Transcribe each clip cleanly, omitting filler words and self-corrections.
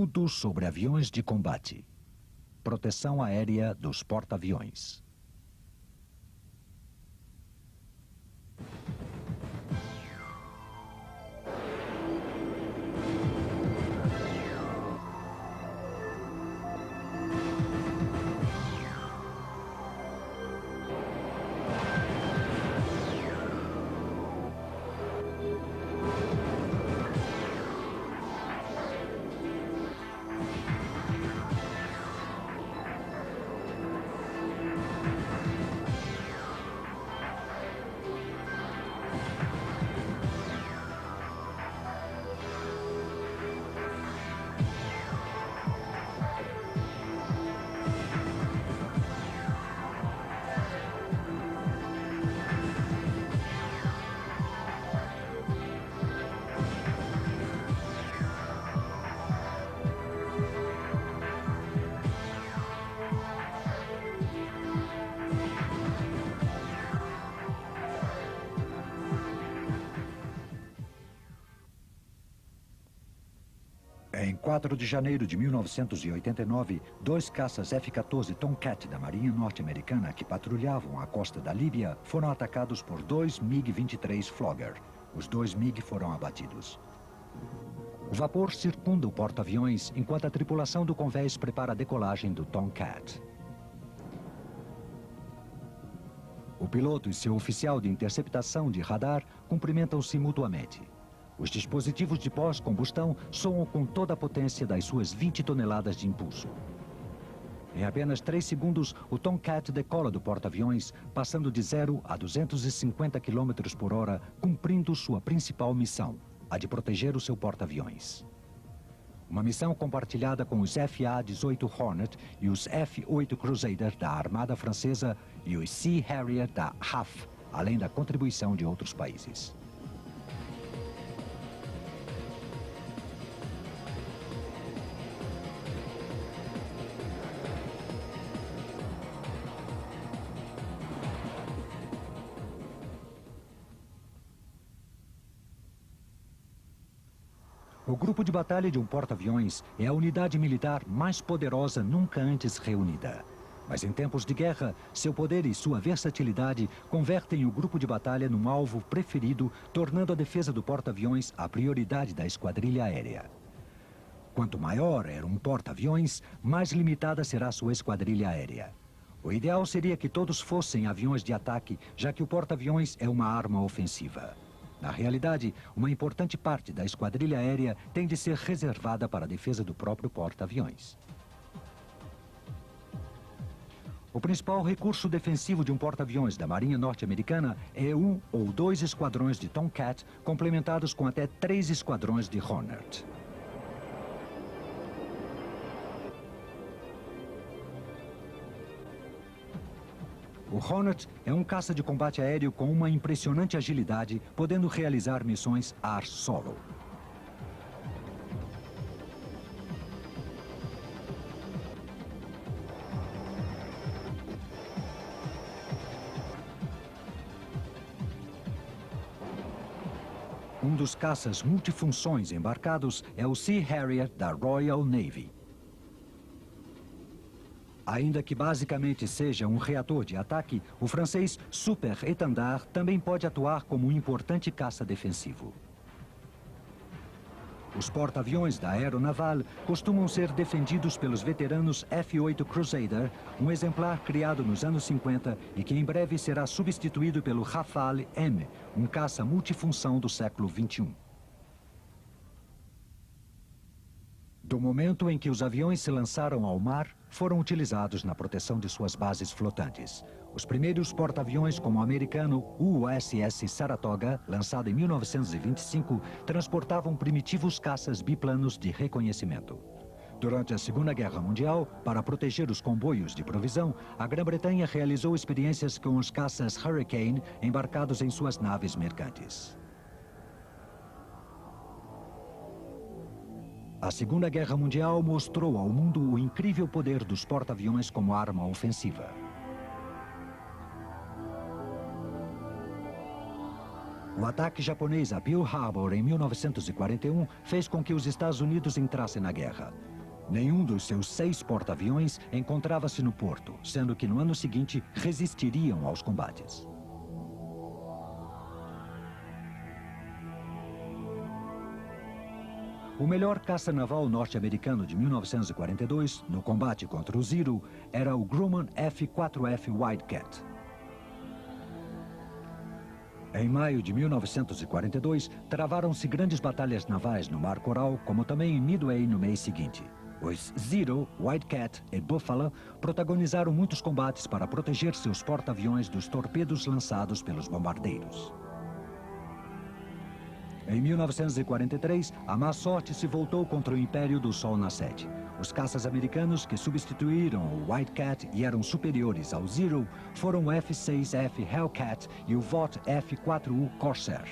Tudo sobre aviões de combate. Proteção aérea dos porta-aviões. Em 4 de janeiro de 1989, 2 caças F-14 Tomcat da Marinha Norte-Americana que patrulhavam a costa da Líbia foram atacados por 2 MiG-23 Flogger. Os 2 MiG foram abatidos. O vapor circunda o porta-aviões enquanto a tripulação do convés prepara a decolagem do Tomcat. O piloto e seu oficial de interceptação de radar cumprimentam-se mutuamente. Os dispositivos de pós-combustão soam com toda a potência das suas 20 toneladas de impulso. Em apenas 3 segundos, o Tomcat decola do porta-aviões, passando de 0 a 250 km por hora, cumprindo sua principal missão, a de proteger o seu porta-aviões. Uma missão compartilhada com os FA-18 Hornet e os F-8 Crusader da Armada Francesa e os Sea Harrier da RAF, além da contribuição de outros países. O grupo de batalha de um porta-aviões é a unidade militar mais poderosa nunca antes reunida. Mas em tempos de guerra, seu poder e sua versatilidade convertem o grupo de batalha num alvo preferido, tornando a defesa do porta-aviões a prioridade da esquadrilha aérea. Quanto maior era um porta-aviões, mais limitada será sua esquadrilha aérea. O ideal seria que todos fossem aviões de ataque, já que o porta-aviões é uma arma ofensiva. Na realidade, uma importante parte da esquadrilha aérea tem de ser reservada para a defesa do próprio porta-aviões. O principal recurso defensivo de um porta-aviões da Marinha Norte-Americana é 1 ou 2 esquadrões de Tomcat, complementados com até 3 esquadrões de Hornet. O Hornet é um caça de combate aéreo com uma impressionante agilidade, podendo realizar missões ar-solo. Um dos caças multifunções embarcados é o Sea Harrier da Royal Navy. Ainda que basicamente seja um reator de ataque, o francês Super Étendard também pode atuar como um importante caça defensivo. Os porta-aviões da aeronaval costumam ser defendidos pelos veteranos F-8 Crusader, um exemplar criado nos anos 50 e que em breve será substituído pelo Rafale M, um caça multifunção do século XXI. Do momento em que os aviões se lançaram ao mar, foram utilizados na proteção de suas bases flotantes. Os primeiros porta-aviões, como o americano USS Saratoga, lançado em 1925, transportavam primitivos caças biplanos de reconhecimento. Durante a Segunda Guerra Mundial, para proteger os comboios de provisão, a Grã-Bretanha realizou experiências com os caças Hurricane embarcados em suas naves mercantes. A Segunda Guerra Mundial mostrou ao mundo o incrível poder dos porta-aviões como arma ofensiva. O ataque japonês a Pearl Harbor em 1941 fez com que os Estados Unidos entrassem na guerra. Nenhum dos seus 6 porta-aviões encontrava-se no porto, sendo que no ano seguinte resistiriam aos combates. O melhor caça naval norte-americano de 1942, no combate contra o Zero, era o Grumman F-4F Wildcat. Em maio de 1942, travaram-se grandes batalhas navais no Mar Coral, como também em Midway no mês seguinte. Os Zero, Wildcat e Buffalo protagonizaram muitos combates para proteger seus porta-aviões dos torpedos lançados pelos bombardeiros. Em 1943, a má sorte se voltou contra o Império do Sol Nascente. Os caças americanos que substituíram o Wildcat e eram superiores ao Zero foram o F-6F Hellcat e o Vought F-4U Corsair.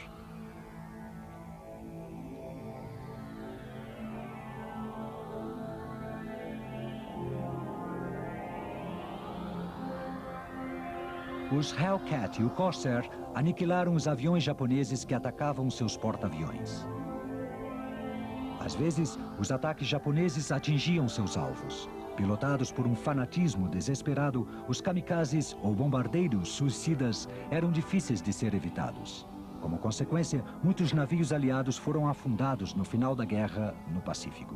Os Hellcat e o Corsair aniquilaram os aviões japoneses que atacavam seus porta-aviões. Às vezes, os ataques japoneses atingiam seus alvos. Pilotados por um fanatismo desesperado, os kamikazes ou bombardeiros suicidas eram difíceis de ser evitados. Como consequência, muitos navios aliados foram afundados no final da guerra no Pacífico.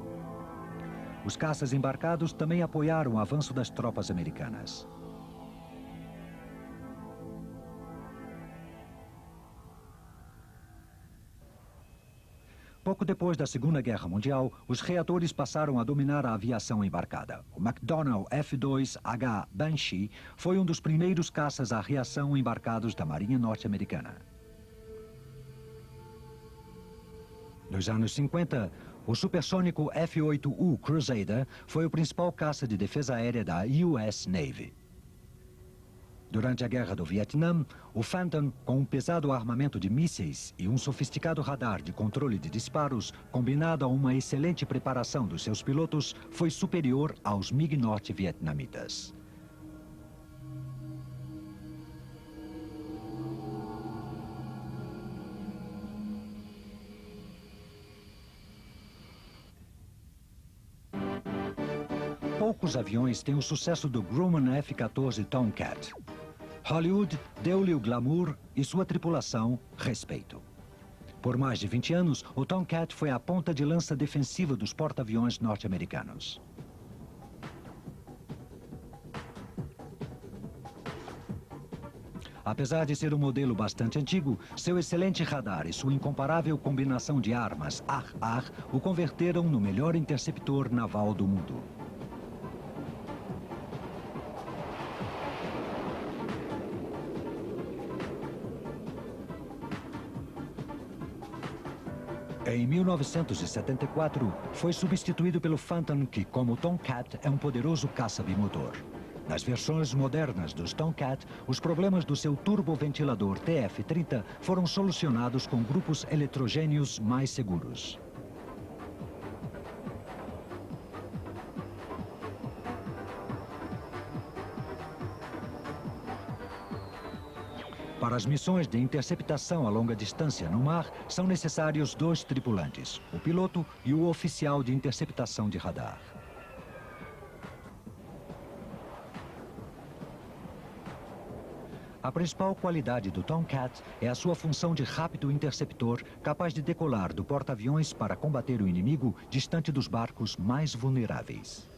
Os caças embarcados também apoiaram o avanço das tropas americanas. Pouco depois da Segunda Guerra Mundial, os reatores passaram a dominar a aviação embarcada. O McDonnell F-2H Banshee foi um dos primeiros caças à reação embarcados da Marinha Norte-Americana. Nos anos 50, o supersônico F-8U Crusader foi o principal caça de defesa aérea da US Navy. Durante a Guerra do Vietnã, o Phantom, com um pesado armamento de mísseis e um sofisticado radar de controle de disparos, combinado a uma excelente preparação dos seus pilotos, foi superior aos MiG norte-vietnamitas. Poucos aviões têm o sucesso do Grumman F-14 Tomcat. Hollywood deu-lhe o glamour e sua tripulação respeito. Por mais de 20 anos, o Tomcat foi a ponta de lança defensiva dos porta-aviões norte-americanos. Apesar de ser um modelo bastante antigo, seu excelente radar e sua incomparável combinação de armas ar-ar o converteram no melhor interceptor naval do mundo. Em 1974, foi substituído pelo Phantom, que, como o Tomcat, é um poderoso caça bimotor. Nas versões modernas dos Tomcat, os problemas do seu turboventilador TF-30 foram solucionados com grupos eletrogênios mais seguros. Para as missões de interceptação a longa distância no mar, são necessários 2 tripulantes, o piloto e o oficial de interceptação de radar. A principal qualidade do Tomcat é a sua função de rápido interceptor, capaz de decolar do porta-aviões para combater o inimigo distante dos barcos mais vulneráveis.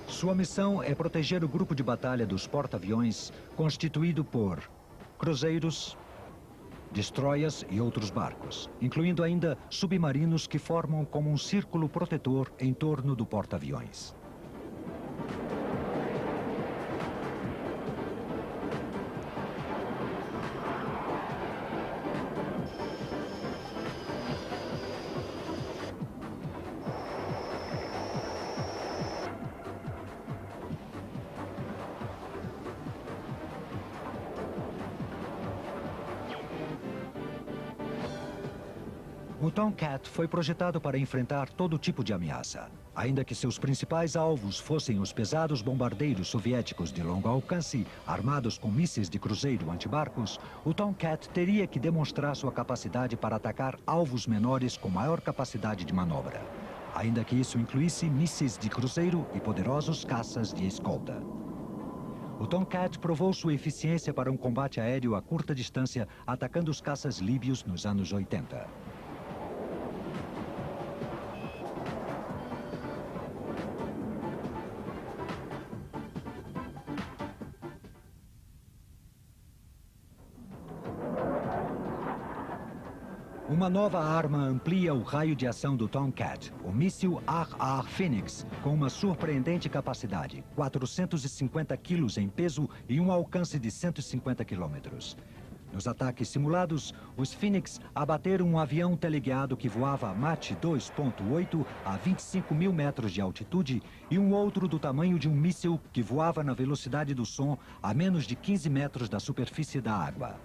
Sua missão é proteger o grupo de batalha dos porta-aviões, constituído por cruzeiros, destroyers e outros barcos, incluindo ainda submarinos que formam como um círculo protetor em torno do porta-aviões. O Tomcat foi projetado para enfrentar todo tipo de ameaça. Ainda que seus principais alvos fossem os pesados bombardeiros soviéticos de longo alcance, armados com mísseis de cruzeiro antibarcos, o Tomcat teria que demonstrar sua capacidade para atacar alvos menores com maior capacidade de manobra. ainda que isso incluísse mísseis de cruzeiro e poderosos caças de escolta. O Tomcat provou sua eficiência para um combate aéreo a curta distância, atacando os caças líbios nos anos 80. Uma nova arma amplia o raio de ação do Tomcat, o míssil RR Phoenix, com uma surpreendente capacidade, 450 quilos em peso e um alcance de 150 quilômetros. Nos ataques simulados, os Phoenix abateram um avião teleguiado que voava a Mach 2.8 a 25 mil metros de altitude e um outro do tamanho de um míssil que voava na velocidade do som a menos de 15 metros da superfície da água.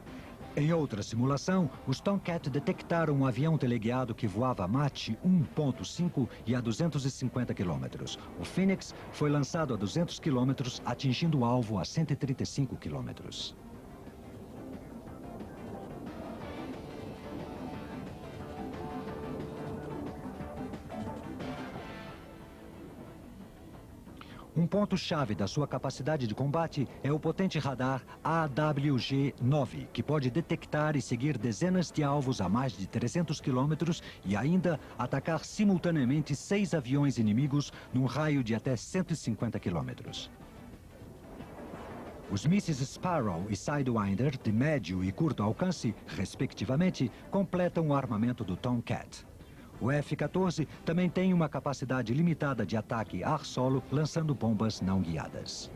Em outra simulação, os Tomcat detectaram um avião teleguiado que voava a Mach 1.5 e a 250 quilômetros. O Phoenix foi lançado a 200 quilômetros, atingindo o alvo a 135 quilômetros. Um ponto-chave da sua capacidade de combate é o potente radar AWG-9, que pode detectar e seguir dezenas de alvos a mais de 300 quilômetros e ainda atacar simultaneamente 6 aviões inimigos num raio de até 150 quilômetros. Os mísseis Sparrow e Sidewinder, de médio e curto alcance, respectivamente, completam o armamento do Tomcat. O F-14 também tem uma capacidade limitada de ataque ar-solo, lançando bombas não guiadas.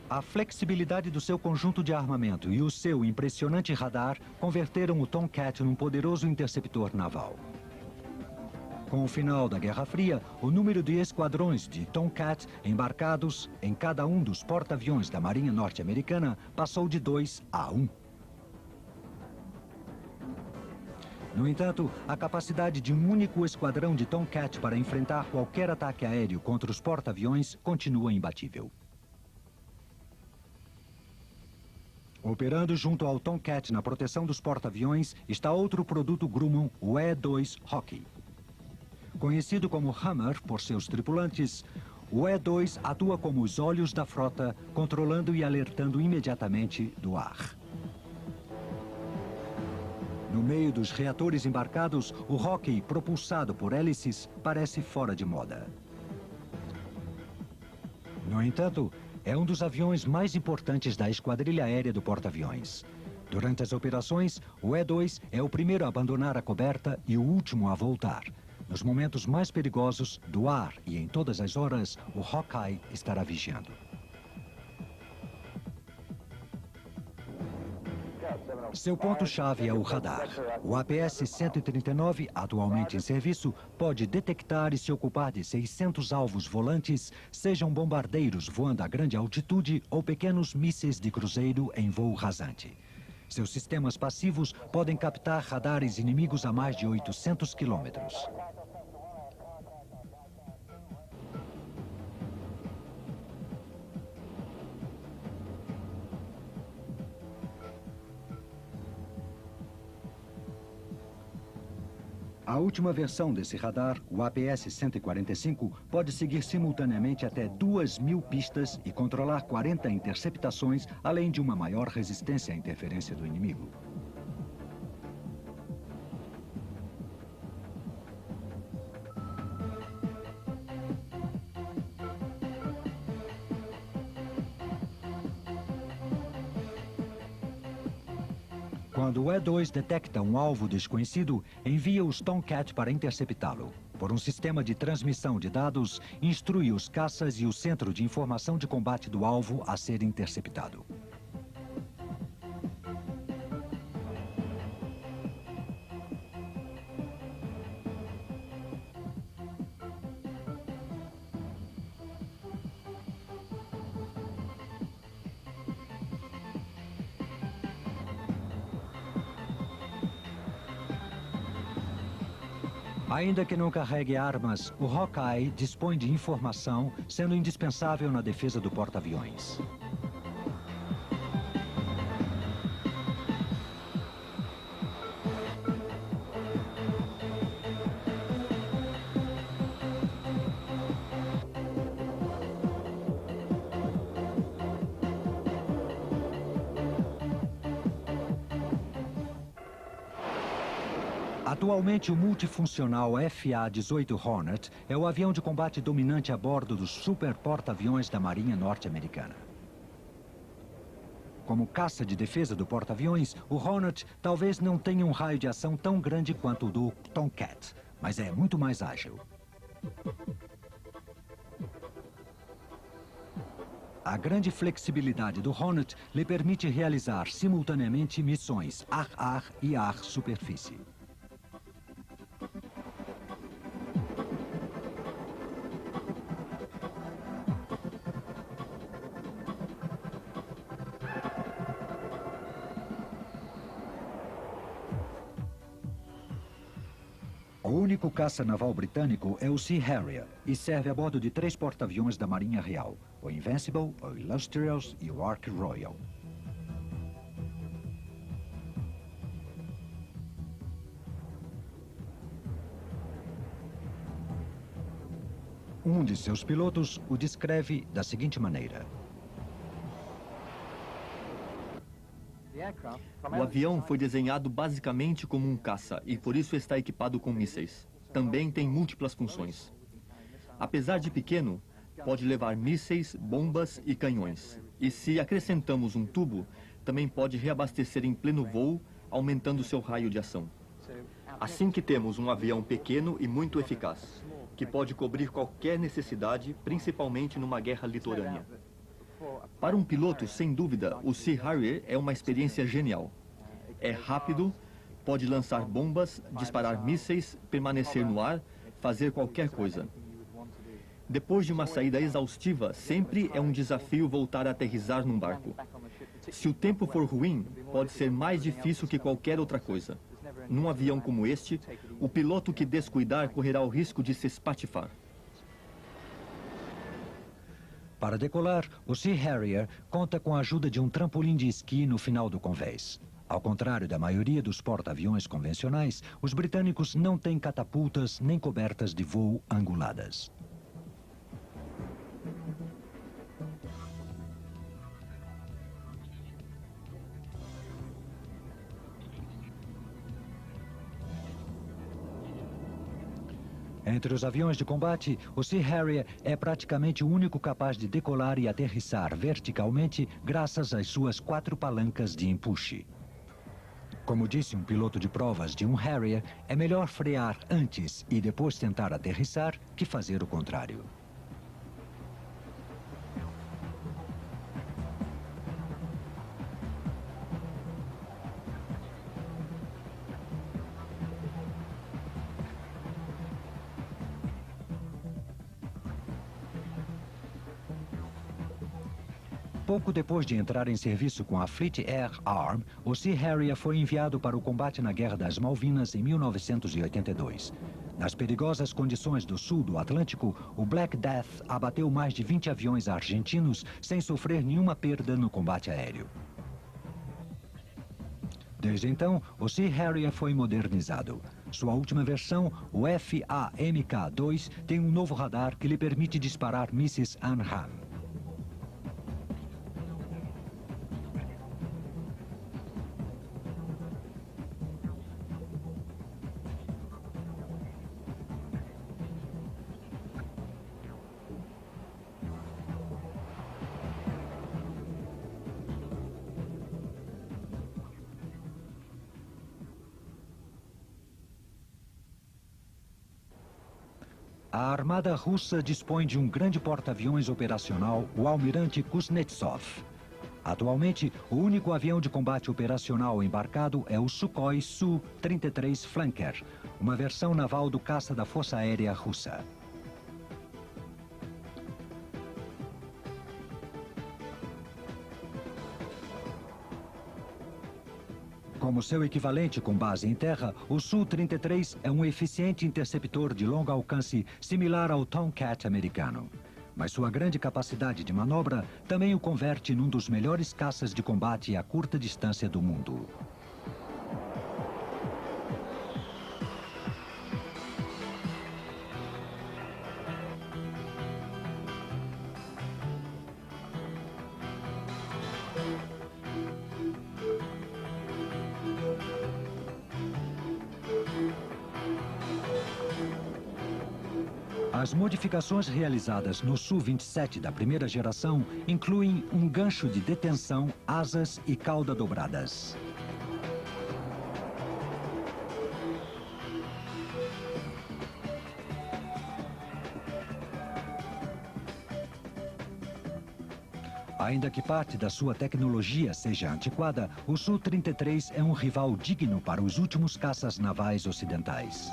A flexibilidade do seu conjunto de armamento e o seu impressionante radar converteram o Tomcat num poderoso interceptor naval. Com o final da Guerra Fria, o número de esquadrões de Tomcat embarcados em cada um dos porta-aviões da Marinha Norte-Americana passou de 2 a 1. No entanto, a capacidade de um único esquadrão de Tomcat para enfrentar qualquer ataque aéreo contra os porta-aviões continua imbatível. Operando junto ao Tomcat na proteção dos porta-aviões está outro produto Grumman, o E-2 Hawkeye. Conhecido como Hammer por seus tripulantes, o E-2 atua como os olhos da frota, controlando e alertando imediatamente do ar. No meio dos reatores embarcados, o Hawkeye, propulsado por hélices, parece fora de moda. No entanto, é um dos aviões mais importantes da esquadrilha aérea do porta-aviões. Durante as operações, o E-2 é o primeiro a abandonar a coberta e o último a voltar. Nos momentos mais perigosos, do ar e em todas as horas, o Hawkeye estará vigiando. Seu ponto-chave é o radar. O APS-139, atualmente em serviço, pode detectar e se ocupar de 600 alvos volantes, sejam bombardeiros voando a grande altitude ou pequenos mísseis de cruzeiro em voo rasante. Seus sistemas passivos podem captar radares inimigos a mais de 800 quilômetros. A última versão desse radar, o APS-145, pode seguir simultaneamente até 2.000 pistas e controlar 40 interceptações, além de uma maior resistência à interferência do inimigo. Quando o E-2 detecta um alvo desconhecido, envia os Tomcat para interceptá-lo. Por um sistema de transmissão de dados, instrui os caças e o centro de informação de combate do alvo a ser interceptado. Ainda que não carregue armas, o Hawkeye dispõe de informação, sendo indispensável na defesa do porta-aviões. Atualmente, o multifuncional FA-18 Hornet é o avião de combate dominante a bordo dos super porta-aviões da Marinha Norte-Americana. Como caça de defesa do porta-aviões, o Hornet talvez não tenha um raio de ação tão grande quanto o do Tomcat, mas é muito mais ágil. A grande flexibilidade do Hornet lhe permite realizar simultaneamente missões ar-ar e ar-superfície. O único caça naval britânico é o Sea Harrier e serve a bordo de 3 porta-aviões da Marinha Real, o Invincible, o Illustrious e o Ark Royal. Um de seus pilotos o descreve da seguinte maneira. O avião foi desenhado basicamente como um caça e por isso está equipado com mísseis. Também tem múltiplas funções. Apesar de pequeno, pode levar mísseis, bombas e canhões. E se acrescentamos um tubo, também pode reabastecer em pleno voo, aumentando seu raio de ação. Assim que temos um avião pequeno e muito eficaz, que pode cobrir qualquer necessidade, principalmente numa guerra litorânea. Para um piloto, sem dúvida, o Sea Harrier é uma experiência genial. É rápido, pode lançar bombas, disparar mísseis, permanecer no ar, fazer qualquer coisa. Depois de uma saída exaustiva, sempre é um desafio voltar a aterrissar num barco. Se o tempo for ruim, pode ser mais difícil que qualquer outra coisa. Num avião como este, o piloto que descuidar correrá o risco de se espatifar. Para decolar, o Sea Harrier conta com a ajuda de um trampolim de esqui no final do convés. Ao contrário da maioria dos porta-aviões convencionais, os britânicos não têm catapultas nem cobertas de voo anguladas. Entre os aviões de combate, o Sea Harrier é praticamente o único capaz de decolar e aterrissar verticalmente graças às suas 4 palancas de empuxe. Como disse um piloto de provas de um Harrier, é melhor frear antes e depois tentar aterrissar que fazer o contrário. Pouco depois de entrar em serviço com a Fleet Air Arm, o Sea Harrier foi enviado para o combate na Guerra das Malvinas em 1982. Nas perigosas condições do sul do Atlântico, o Black Death abateu mais de 20 aviões argentinos sem sofrer nenhuma perda no combate aéreo. Desde então, o Sea Harrier foi modernizado. Sua última versão, o FA-MK2, tem um novo radar que lhe permite disparar mísseis ANRAAM. A Armada Russa dispõe de um grande porta-aviões operacional, o Almirante Kuznetsov. Atualmente, o único avião de combate operacional embarcado é o Sukhoi Su-33 Flanker, uma versão naval do caça da Força Aérea Russa. Como seu equivalente com base em terra, o Su-33 é um eficiente interceptor de longo alcance similar ao Tomcat americano. Mas sua grande capacidade de manobra também o converte num dos melhores caças de combate a curta distância do mundo. As modificações realizadas no Su-27 da primeira geração incluem um gancho de detenção, asas e cauda dobradas. Ainda que parte da sua tecnologia seja antiquada, o Su-33 é um rival digno para os últimos caças navais ocidentais.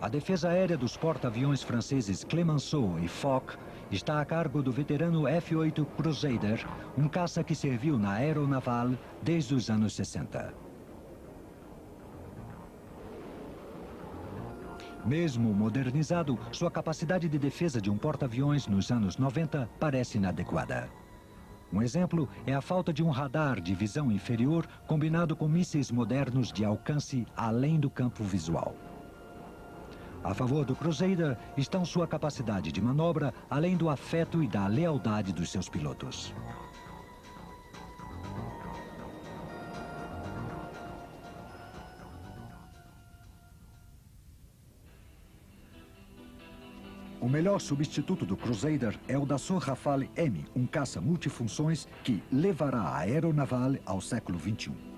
A defesa aérea dos porta-aviões franceses Clemenceau e Foch está a cargo do veterano F-8 Crusader, um caça que serviu na aeronaval desde os anos 60. Mesmo modernizado, sua capacidade de defesa de um porta-aviões nos anos 90 parece inadequada. Um exemplo é a falta de um radar de visão inferior combinado com mísseis modernos de alcance além do campo visual. A favor do Crusader estão sua capacidade de manobra, além do afeto e da lealdade dos seus pilotos. O melhor substituto do Crusader é o Dassault Rafale M, um caça multifunções que levará a aeronaval ao século XXI.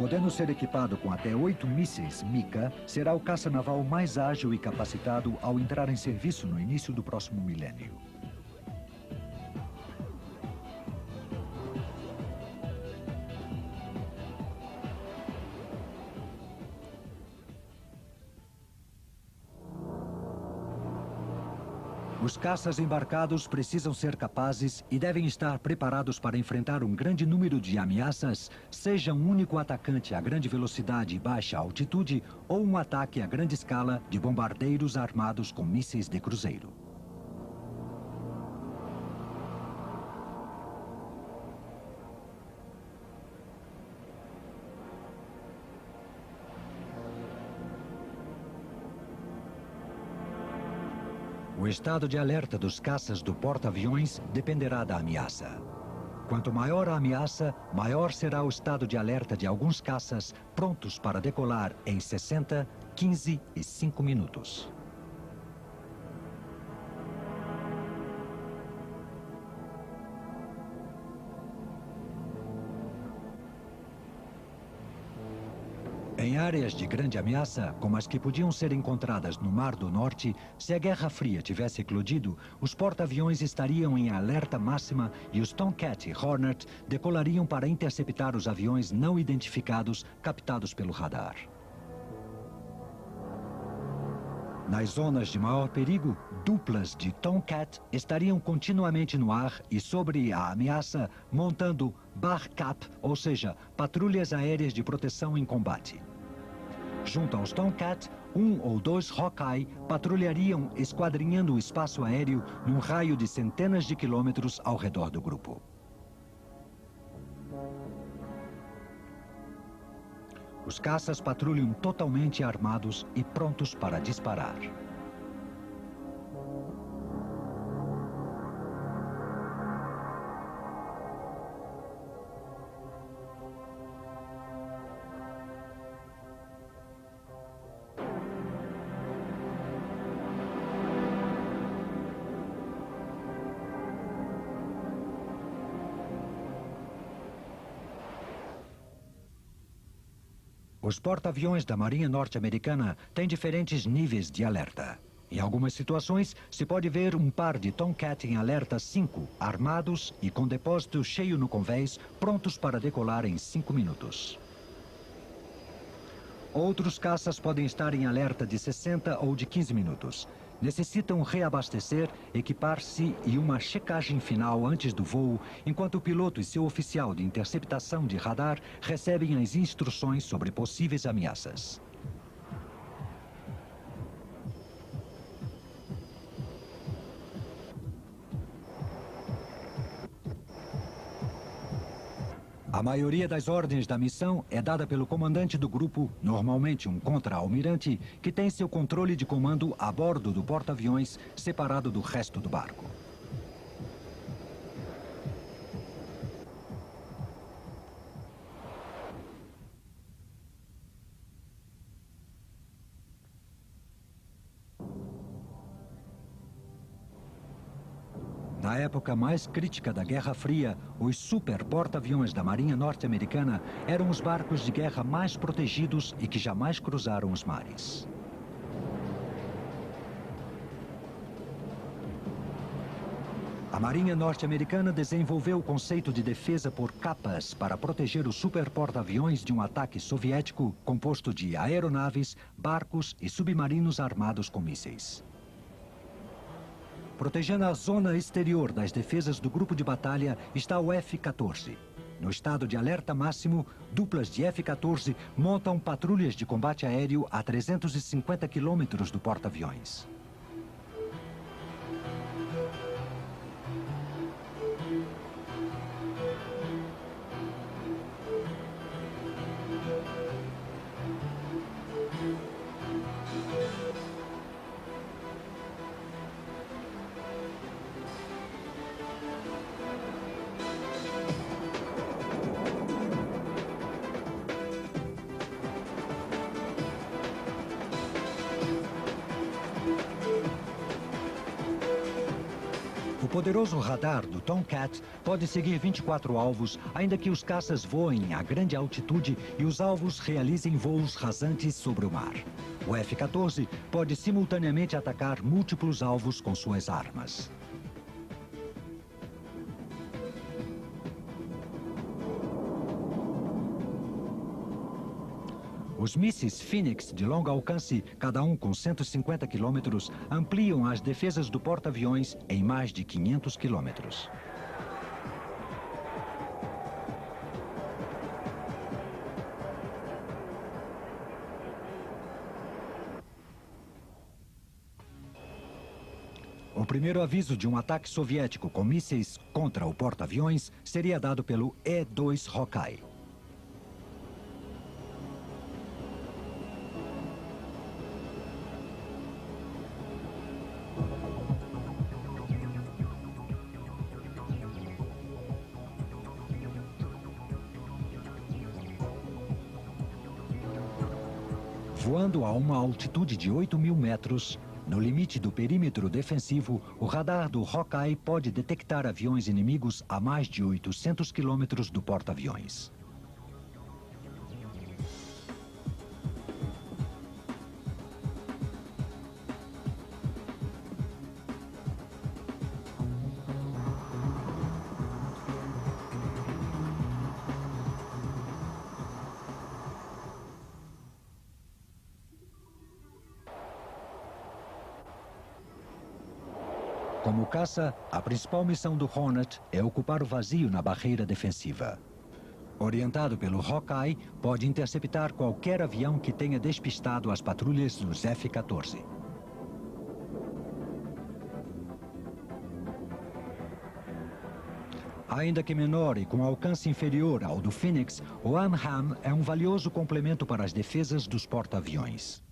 Podendo ser equipado com até 8 mísseis Mica, será o caça naval mais ágil e capacitado ao entrar em serviço no início do próximo milênio. Os caças embarcados precisam ser capazes e devem estar preparados para enfrentar um grande número de ameaças, seja um único atacante a grande velocidade e baixa altitude ou um ataque a grande escala de bombardeiros armados com mísseis de cruzeiro. O estado de alerta dos caças do porta-aviões dependerá da ameaça. Quanto maior a ameaça, maior será o estado de alerta de alguns caças prontos para decolar em 60, 15 e 5 minutos. Em áreas de grande ameaça, como as que podiam ser encontradas no Mar do Norte, se a Guerra Fria tivesse eclodido, os porta-aviões estariam em alerta máxima e os Tomcat e Hornet decolariam para interceptar os aviões não identificados captados pelo radar. Nas zonas de maior perigo, duplas de Tomcat estariam continuamente no ar e sobre a ameaça, montando BARCAP, ou seja, patrulhas aéreas de proteção em combate. Junto aos Tomcat, 1 ou 2 Hawkeye patrulhariam esquadrinhando o espaço aéreo num raio de centenas de quilômetros ao redor do grupo. Os caças patrulham totalmente armados e prontos para disparar. Os porta-aviões da Marinha Norte-Americana têm diferentes níveis de alerta. Em algumas situações, se pode ver um par de Tomcat em alerta 5, armados e com depósito cheio no convés, prontos para decolar em 5 minutos. Outros caças podem estar em alerta de 60 ou de 15 minutos. Necessitam reabastecer, equipar-se e uma checagem final antes do voo, enquanto o piloto e seu oficial de interceptação de radar recebem as instruções sobre possíveis ameaças. A maioria das ordens da missão é dada pelo comandante do grupo, normalmente um contra-almirante, que tem seu controle de comando a bordo do porta-aviões, separado do resto do barco. Na época mais crítica da Guerra Fria, os super porta-aviões da Marinha Norte-Americana eram os barcos de guerra mais protegidos e que jamais cruzaram os mares. A Marinha Norte-Americana desenvolveu o conceito de defesa por capas para proteger os super porta-aviões de um ataque soviético composto de aeronaves, barcos e submarinos armados com mísseis. Protegendo a zona exterior das defesas do grupo de batalha está o F-14. No estado de alerta máximo, duplas de F-14 montam patrulhas de combate aéreo a 350 quilômetros do porta-aviões. O poderoso radar do Tomcat pode seguir 24 alvos, ainda que os caças voem a grande altitude e os alvos realizem voos rasantes sobre o mar. O F-14 pode simultaneamente atacar múltiplos alvos com suas armas. Os mísseis Phoenix de longo alcance, cada um com 150 quilômetros, ampliam as defesas do porta-aviões em mais de 500 quilômetros. O primeiro aviso de um ataque soviético com mísseis contra o porta-aviões seria dado pelo E-2 Hawkeye. Voando a uma altitude de 8.000 metros, no limite do perímetro defensivo, o radar do Hawkeye pode detectar aviões inimigos a mais de 800 quilômetros do porta-aviões. Como caça, a principal missão do Hornet é ocupar o vazio na barreira defensiva. Orientado pelo Hawkeye, pode interceptar qualquer avião que tenha despistado as patrulhas dos F-14. Ainda que menor e com alcance inferior ao do Phoenix, o AMHAM é um valioso complemento para as defesas dos porta-aviões.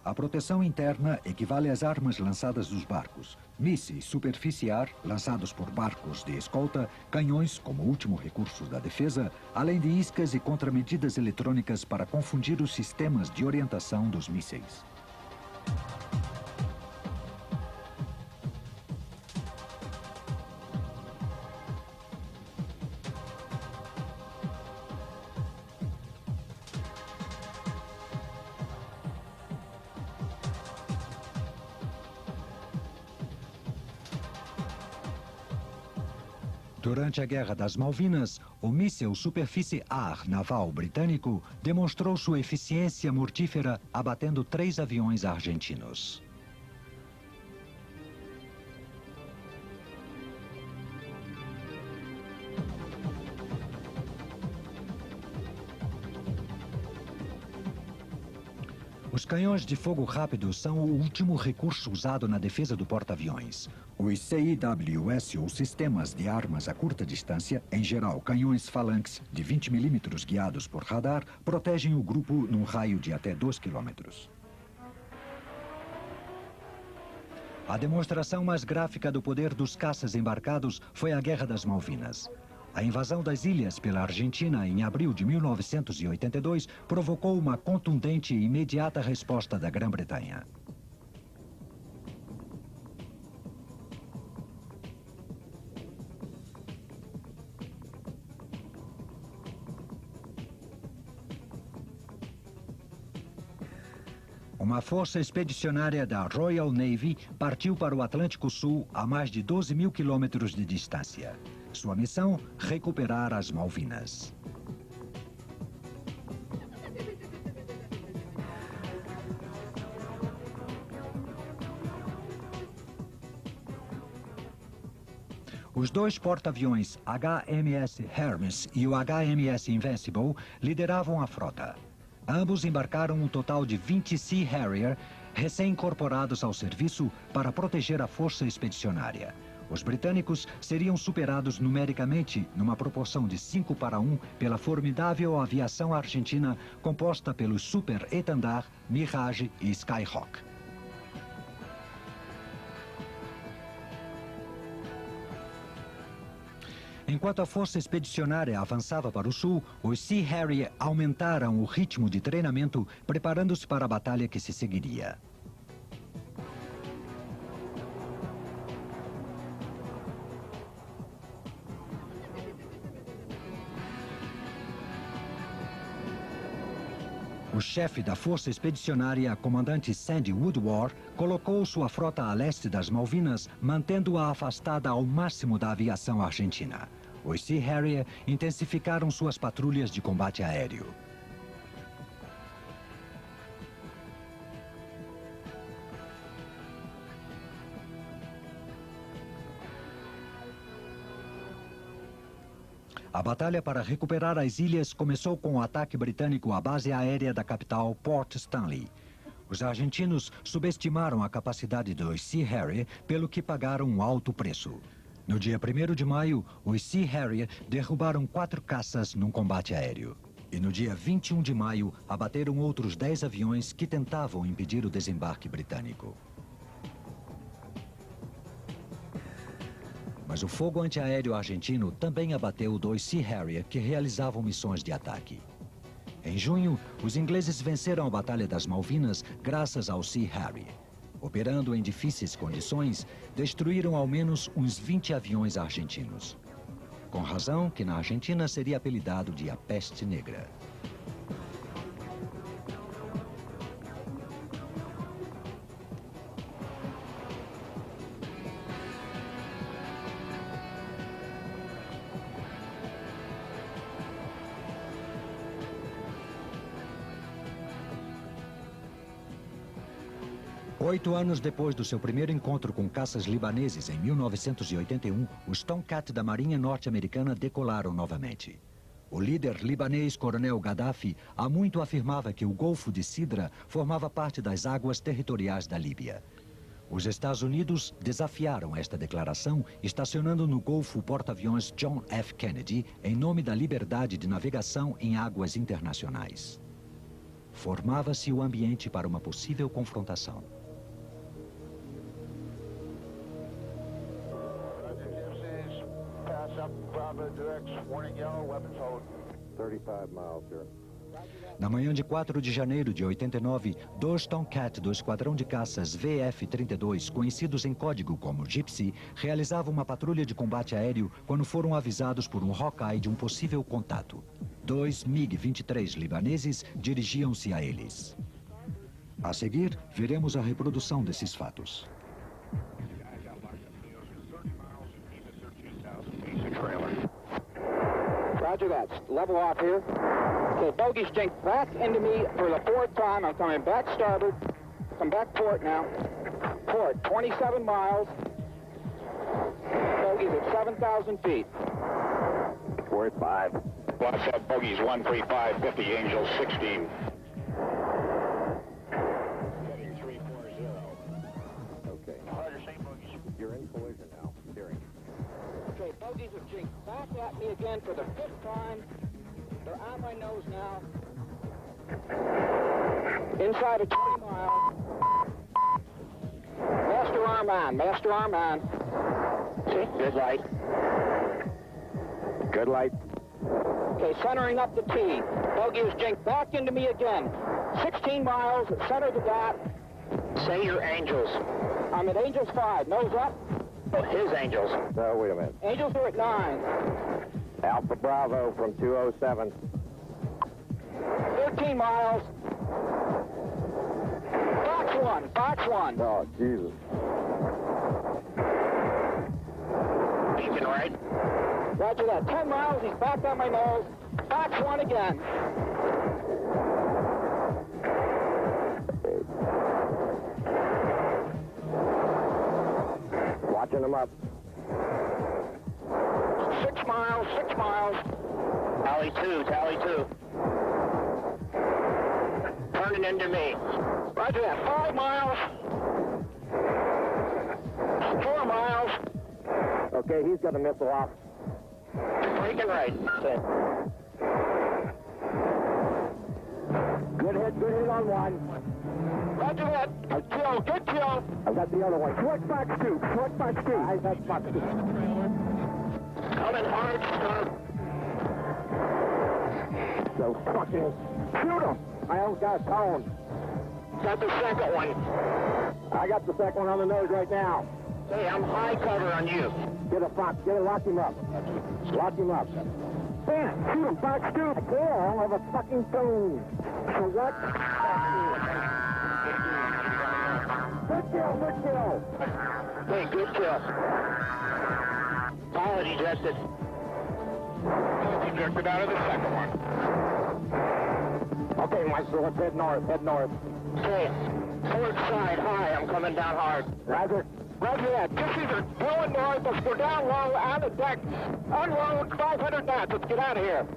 A proteção interna equivale às armas lançadas dos barcos, mísseis superficiar lançados por barcos de escolta, canhões como último recurso da defesa, além de iscas e contramedidas eletrônicas para confundir os sistemas de orientação dos mísseis. Durante a Guerra das Malvinas, o míssil Superfície-Ar naval britânico demonstrou sua eficiência mortífera, abatendo 3 aviões argentinos. Os canhões de fogo rápido são o último recurso usado na defesa do porta-aviões. Os CIWS, ou sistemas de armas a curta distância, em geral canhões Phalanx de 20 mm guiados por radar, protegem o grupo num raio de até 2 km. A demonstração mais gráfica do poder dos caças embarcados foi a Guerra das Malvinas. A invasão das ilhas pela Argentina em abril de 1982 provocou uma contundente e imediata resposta da Grã-Bretanha. Uma força expedicionária da Royal Navy partiu para o Atlântico Sul a mais de 12 mil quilômetros de distância. Sua missão, recuperar as Malvinas. Os dois porta-aviões HMS Hermes e o HMS Invincible lideravam a frota. Ambos embarcaram um total de 20 Sea Harrier, recém-incorporados ao serviço para proteger a força expedicionária. Os britânicos seriam superados numericamente, numa proporção de 5 para 1, pela formidável aviação argentina composta pelos Super Étendard, Mirage e Skyhawk. Enquanto a força expedicionária avançava para o sul, os Sea Harrier aumentaram o ritmo de treinamento, preparando-se para a batalha que se seguiria. O chefe da força expedicionária, comandante Sandy Woodward, colocou sua frota a leste das Malvinas, mantendo-a afastada ao máximo da aviação argentina. Os Sea Harrier intensificaram suas patrulhas de combate aéreo. A batalha para recuperar as ilhas começou com o ataque britânico à base aérea da capital, Port Stanley. Os argentinos subestimaram a capacidade dos Sea Harrier, pelo que pagaram um alto preço. No dia 1º de maio, os Sea Harrier derrubaram 4 caças num combate aéreo. E no dia 21 de maio, abateram outros 10 aviões que tentavam impedir o desembarque britânico. Mas o fogo antiaéreo argentino também abateu 2 Sea Harrier que realizavam missões de ataque. Em junho, os ingleses venceram a Batalha das Malvinas graças ao Sea Harrier. Operando em difíceis condições, destruíram ao menos uns 20 aviões argentinos. Com razão que na Argentina seria apelidado de a Peste Negra. Oito anos depois do seu primeiro encontro com caças libaneses, em 1981, os Tomcat da Marinha Norte-Americana decolaram novamente. O líder libanês Coronel Gaddafi há muito afirmava que o Golfo de Sidra formava parte das águas territoriais da Líbia. Os Estados Unidos desafiaram esta declaração, estacionando no Golfo o porta-aviões John F. Kennedy, em nome da liberdade de navegação em águas internacionais. Formava-se o ambiente para uma possível confrontação. Na manhã de 4 de janeiro de 89, 2 Tomcat do esquadrão de caças VF-32, conhecidos em código como Gypsy, realizavam uma patrulha de combate aéreo quando foram avisados por um Hawkeye de um possível contato. 2 MiG-23 libaneses dirigiam-se a eles. A seguir, veremos a reprodução desses fatos. Roger that. Level off here. Okay, bogey stink back into me for the 4th time. I'm coming back starboard. Come back port now. Port, 27 miles. Bogeys at 7,000 feet. Port 5. Watch that, bogeys 135, 50, Angel 16. Heading 340. Okay. Roger, same bogeys. You're in collision. back at me again for the 5th time. They're on my nose now. Inside of 20 miles. Master arm on, master arm on. See, good light. Good light. Okay, centering up the T. Bogey is jinked back into me again. 16 miles, center the dot. Say your Angels. I'm at Angels 5, nose up. Oh, his Angels. No, wait a minute. Angels are at 9. Alpha Bravo from 207. 13 miles. Fox 1, Fox 1. Oh, Jesus. Beacon right. Roger that. 10 miles, he's back on my nose. Fox 1 again. Watching him up. 6 miles, 6 miles. Tally 2, tally 2. Turning into me. Roger that. 5 miles. 4 miles. Okay, he's got a missile off. Breaking right. Good hit on one. Roger that. Good kill. I've got the other one. Short box 2, short box 2. That's box 2. Coming hard, start. So fucking shoot him. I don't got a tone. Got the second one. I got the second one on the nose right now. Hey, I'm high cover on you. Get a fox. Lock him up. Lock him up. Bam! Shoot him. Box 2. I don't have a fucking tone. So what? Good kill. Good kill. Hey, good kill. Pilot ejected. Ejected out of the second one. Okay, Maestro, let's head north. Head north. Okay. Port side, high. I'm coming down hard. Roger. Roger that. Gypsies are blowing north. We're down low on the deck. Unload 500 knots. Let's get out of here.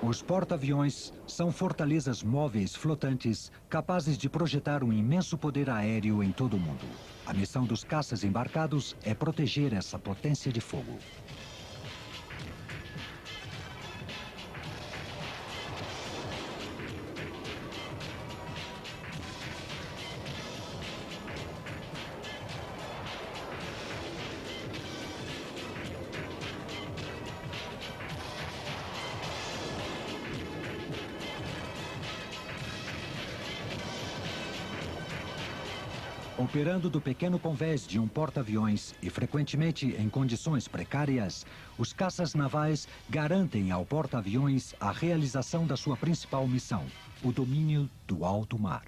Os porta-aviões são fortalezas móveis flotantes capazes de projetar um imenso poder aéreo em todo o mundo. A missão dos caças embarcados é proteger essa potência de fogo. Operando do pequeno convés de um porta-aviões e frequentemente em condições precárias, os caças navais garantem ao porta-aviões a realização da sua principal missão, o domínio do alto mar.